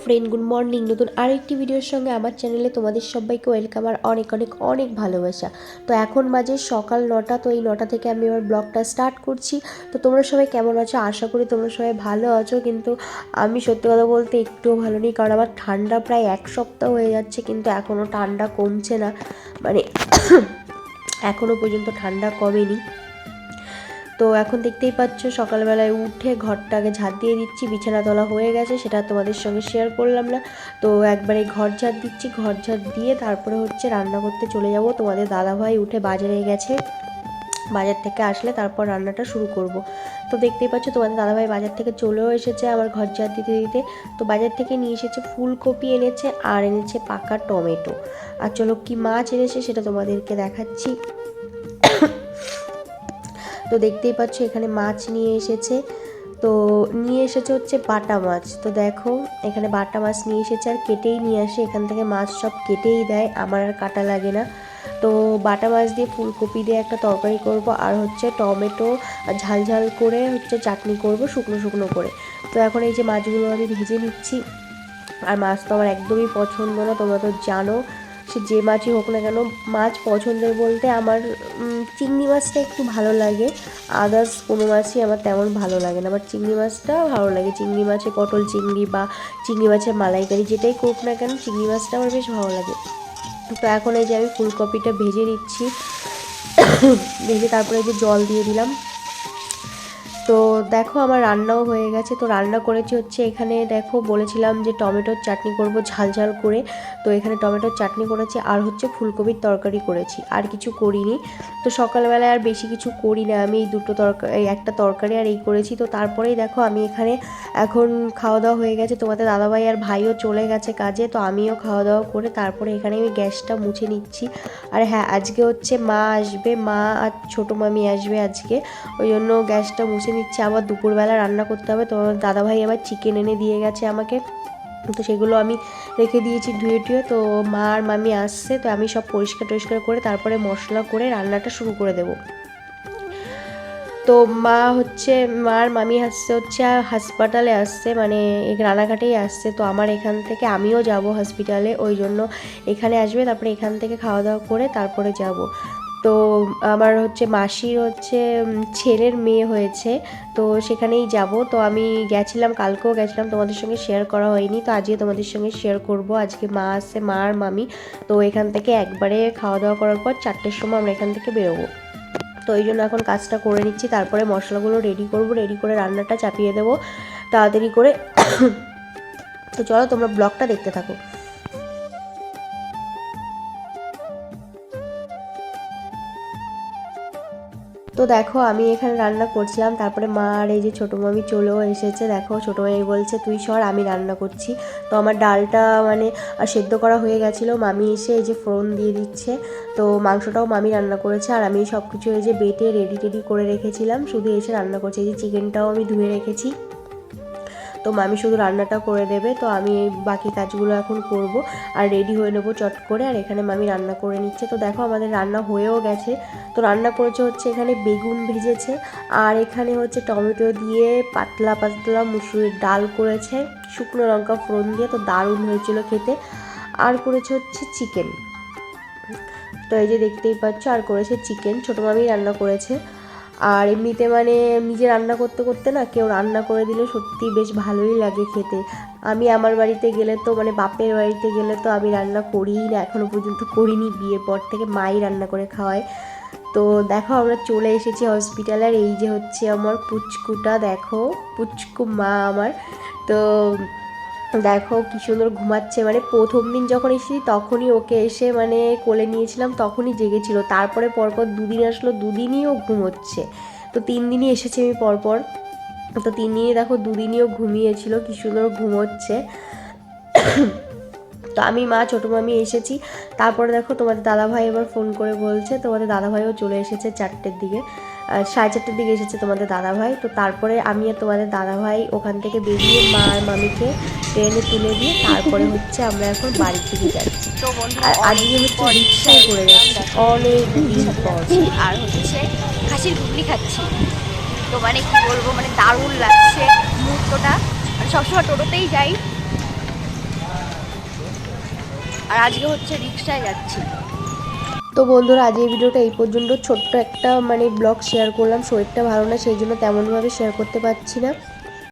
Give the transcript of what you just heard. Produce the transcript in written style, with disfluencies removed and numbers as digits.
Friend, good morning. নতুন আরেকটি ভিডিওর সঙ্গে আমার চ্যানেলে তোমাদের সবাইকে ওয়েলকাম আর অনেক অনেক অনেক ভালোবাসা। তো এখন বাজে সকাল 9টা। তো এই 9টা থেকে আমি আমার ব্লগটা স্টার্ট করছি। তো তোমরা সবাই কেমন আছো? আশা করি তোমরা সবাই ভালো আছো, কিন্তু আমি সত্যি কথা বলতে একটুও ভালো নেই, কারণ আমার ঠান্ডা প্রায় এক সপ্তাহ হয়ে যাচ্ছে, কিন্তু এখনও ঠান্ডা কমছে না, মানে এখনও পর্যন্ত ঠান্ডা কমেনি। তো এখন দেখতেই পাচ্ছ সকালবেলায় উঠে ঘরটাকে ঝাড় দিয়ে দিচ্ছি, বিছানা তোলা হয়ে গেছে, সেটা তোমাদের সঙ্গে শেয়ার করলাম না। তো একবারে ঘর ঝাড় দিচ্ছি, ঘর ঝাড় দিয়ে তারপরে হচ্ছে রান্না করতে চলে যাব। তোমাদের দাদাভাই উঠে বাজারে গেছে, বাজার থেকে আসলে তারপর রান্নাটা শুরু করব। তো দেখতেই পাচ্ছ তোমাদের দাদাভাই বাজার থেকে চলেও এসেছে আমার ঘর ঝাড় দিতে দিতে। তো বাজার থেকে নিয়ে এসেছে ফুলকপি এনেছে, আর এনেছে পাকা টমেটো। আর চলো কি মাছ এনেছে সেটা তোমাদেরকে দেখাচ্ছি। তো দেখতেই পাচ্ছ এখানে মাছ নিয়ে এসেছে, তো নিয়ে এসেছে হচ্ছে বাটা মাছ। তো দেখো এখানে বাটা মাছ নিয়ে এসেছে, আর কেটেই নিয়ে আসে, এখান থেকে মাছ সব কেটেই দেয়, আমার আর কাটা লাগে না। তো বাটা মাছ দিয়ে ফুলকপি দিয়ে একটা তরকারি করব, আর হচ্ছে টমেটো ঝাল ঝাল করে হচ্ছে চাটনি করব শুকনো শুকনো করে। তো এখন এই যে মাছগুলো আমি ভেজে নিচ্ছি। আর মাছ তো আমার একদমই পছন্দ না, তোমরা তো জানো, সে যে মাছই হোক না কেন। মাছ পছন্দের বলতে আমার চিংড়ি মাছটা একটু ভালো লাগে, আদার্স কোনো মাছই আমার তেমন ভালো লাগে না। আমার চিংড়ি মাছটা ভালো লাগে, চিংড়ি মাছে পটল চিংড়ি বা চিংড়ি মাছের মালাইকারি যেটাই করুক না কেন, চিংড়ি মাছটা আমার বেশ ভালো লাগে। তো এখন এই যে আমি ফুলকপিটা ভেজে নিচ্ছি, ভেজে তারপরে এই যে জল দিয়ে দিলাম। তো দেখো আমার রান্নাও হয়ে গেছে। তো রান্না করেছি হচ্ছে এখানে, দেখো বলেছিলাম যে টমেটোর চাটনি করব ঝাল ঝাল করে, তো এখানে টমেটোর চাটনি করেছি, আর হচ্ছে ফুলকপির তরকারি করেছি, আর কিছু করিনি। তো সকালবেলায় আর বেশি কিছু করি না আমি, এই দুটো তরকারি, একটা তরকারি আর এই করেছি। তো তারপরেই দেখো আমি এখানে এখন খাওয়া দাওয়া হয়ে গেছে, তোমাদের দাদাভাই আর ভাইও চলে গেছে কাজে, তো আমিও খাওয়া দাওয়া করে তারপরে এখানে আমি গ্যাসটা মুছে নিচ্ছি। আর হ্যাঁ, আজকে হচ্ছে মা আসবে, মা আর ছোটো মামি আসবে আজকে, ওই জন্য গ্যাসটা মুছে নিচ্ছে। আবার দুপুরবেলা রান্না করতে হবে। তো দাদাভাই আবার চিকেন এনে দিয়ে গেছে আমাকে, তো সেগুলো আমি রেখে দিয়েছি ধুয়ে টুয়ে। তো মা আর মামি আসছে, তো আমি সব পরিষ্কার টরিষ্কার করে তারপরে মশলা করে রান্নাটা শুরু করে দেবো। তো মা হচ্ছে, মার মামি আসছে হচ্ছে হাসপাতালে আসছে, মানে রানাঘাটেই আসছে। তো আমার এখান থেকে আমিও যাব হসপিটালে, ওই জন্য এখানে আসবে, তারপরে এখান থেকে খাওয়া দাওয়া করে তারপরে যাব। তো আমার হচ্ছে মাসির হচ্ছে ছেলের মেয়ে হয়েছে, তো সেখানেই যাব। তো আমি গেছিলাম, কালকেও গেছিলাম, তোমাদের সঙ্গে শেয়ার করা হয়নি, তো আজকে তোমাদের সঙ্গে শেয়ার করব। আজকে মা আসছে, মা আর মামি। তো এখান থেকে একবারে খাওয়া দাওয়া করার পর 4টের সময় আমরা এখান থেকে বেরোবো। তো এই জন্য এখন কাজটা করে নিচ্ছি, তারপরে মশলাগুলো রেডি করব, রেডি করে রান্নাটা চাপিয়ে দেবো তাড়াতাড়ি করে। তো চলো তোমরা ব্লগটা দেখতে থাকো। তো দেখো আমি এখানে রান্না করছিলাম, তারপরে মা আর এই যে ছোটো মামি চলেও এসেছে। দেখো ছোটো মামি বলছে তুই সর, আমি রান্না করছি। তো আমার ডালটা মানে সেদ্ধ করা হয়ে গেছিলো, মামি এসে এই যে ফোড়ন দিয়ে দিচ্ছে। তো মাংসটাও মামি রান্না করেছে, আর আমি সব কিছু এই যে বেটে রেডি টেডি করে রেখেছিলাম, শুধু এসে রান্না করছি। এই যে চিকেনটাও আমি ধুয়ে রেখেছি, তো মামি শুধু রান্নাটা করে দেবে। তো আমি এই বাকি কাজগুলো এখন করব, আর রেডি হয়ে নেবো চট করে। আর এখানে মামি রান্না করে নিচ্ছে। তো দেখো আমাদের রান্না হয়েও গেছে। তো রান্না করেছে হচ্ছে এখানে বেগুন ভেজেছে, আর এখানে হচ্ছে টমেটো দিয়ে পাতলা পাতলা মুসুরির ডাল করেছে শুকনো লঙ্কা ফোড়ন দিয়ে, তো দারুণ হয়েছিল খেতে। আর করেছে হচ্ছে চিকেন, তো এই যে দেখতেই পাচ্ছ, আর করেছে চিকেন, ছোটো মামি রান্না করেছে। আর এমনিতে মানে নিজে রান্না করতে করতে না কেউ রান্না করে দিলে সত্যি বেশ ভালোই লাগে খেতে। আমি আমার বাড়িতে গেলে তো, মানে বাপের বাড়িতে গেলে তো আমি রান্না করিই না, এখনও পর্যন্ত করিনি, বিয়ের পর থেকে মাই রান্না করে খাওয়ায়। তো দেখো আমরা চলে এসেছি হসপিটালে, আর এই যে হচ্ছে আমার পুচকুটা, দেখো পুচকু মা আমার। তো দেখো কি সুন্দর ঘুমাচ্ছে, মানে প্রথম দিন যখন এসেছি তখনই ওকে এসে মানে কোলে নিয়েছিলাম, তখনই জেগেছিল। তারপরে পরপর দুদিন আসলো, দুদিনই ও ঘুমোচ্ছে। তো 3 দিনই এসেছি আমি পরপর, তো 3 দিনই দেখো দুদিনই ও ঘুমিয়েছিল, কি সুন্দর ঘুমোচ্ছে। তো আমি মা ছোটো মামি এসেছি। তারপরে দেখো তোমাদের দাদাভাই এবার ফোন করে বলছে, তোমাদের দাদাভাইও চলে এসেছে 4টের দিকে, 4:30 দিকে এসেছে তোমাদের দাদাভাই। তো তারপরে আমি আর তোমাদের দাদাভাই ওখান থেকে বেরিয়ে মা আর মামিকে ট্রেনে তুলে দিয়ে তারপরে হচ্ছে আমরা এখন বাড়ি থেকে যাচ্ছি। আর আজকে হচ্ছে রিক্সায় করে যাচ্ছি অনেক দিন পর, আর হচ্ছে খাসির ঘুগনি খাচ্ছি। তো মানে কি বলবো, মানে দারুণ লাগছে মুহূর্তটা। মানে সবসময় টোটোতেই যাই, আর আজকে হচ্ছে রিক্সায় যাচ্ছি। তো বন্ধুরা, আজ এই ভিডিওটা এই পর্যন্ত। ছোট্ট একটা ব্লগ শেয়ার করলাম। শরীরটা ভালো না, সেই জন্য তেমনভাবে শেয়ার করতে পারছি না।